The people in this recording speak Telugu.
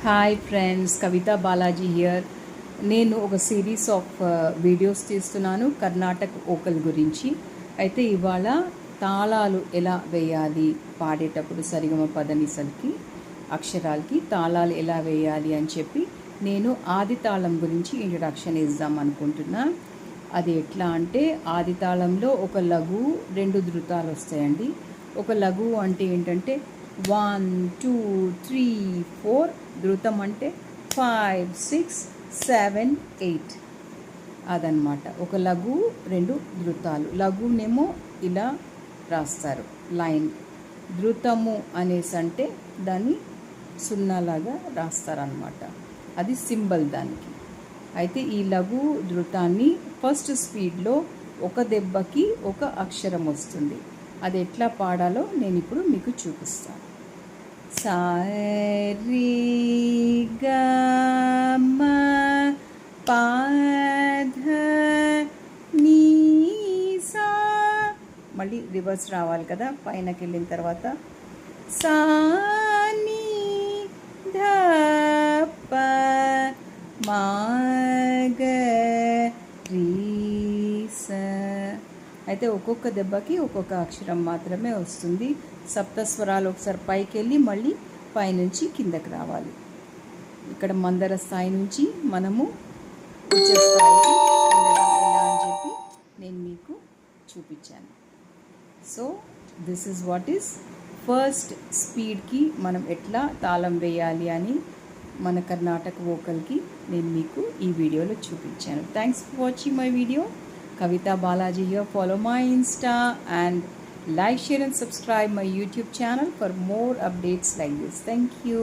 Hi friends, Kavitha Balaji here. నేను ఒక సిరీస్ ఆఫ్ వీడియోస్ తీస్తున్నాను కర్ణాటక వోకల్ గురించి. అయితే ఇవాళ తాళాలు ఎలా వేయాలి, పాడేటప్పుడు సరిగమ పదనిసలకి అక్షరాలకి తాళాలు ఎలా వేయాలి అని చెప్పి నేను ఆది తాళం గురించి ఇంట్రడక్షన్ ఇద్దాం అనుకుంటున్నా. అది ఎట్లా అంటే, ఆది తాళంలో ఒక లఘు, 2 ధృతాలు వస్తాయండి. ఒక లఘువు అంటే ఏంటంటే 1 2 3 4, ధృతం అంటే 5 6 7 8 అదనమాట. ఒక లఘు, 2 ధృతాలు. లఘునేమో ఇలా రాస్తారు లైన్, ధృతము అనేసి అంటే దాన్ని సున్నాలాగా రాస్తారనమాట. అది సింబల్ దానికి. అయితే ఈ లఘు ధృతాన్ని ఫస్ట్ స్పీడ్లో ఒక దెబ్బకి ఒక అక్షరం వస్తుంది. అది ఎట్లా పాడాలో నేను ఇప్పుడు మీకు చూపిస్తాను. సా రి గా మా పా ధ నీ సా. మళ్ళీ రివర్స్ రావాలి కదా, పైనకి వెళ్ళిన తర్వాత సా నీ ధ ప మా గ రీ స. అయితే ఒక్కొక్క దెబ్బకి ఒక్కొక్క అక్షరం మాత్రమే వస్తుంది. సప్తస్వరాలు ఒకసారి పైకి వెళ్ళి మళ్ళీ పైనుంచి కిందకి రావాలి. ఇక్కడ మందర స్థాయి నుంచి మనము ఉచ్చ స్థాయికి వెళ్ళడం ఎలా అని చెప్పి నేను మీకు చూపించాను. So this is what is first స్పీడ్కి మనం ఎట్లా తాళం వేయాలి అని మన కర్ణాటక వోకల్కి నేను మీకు ఈ వీడియోలో చూపించాను. Thanks for watching my video. Kavita Balaji here. Follow my Insta and like, share and subscribe my YouTube channel for more updates like this. Thank you.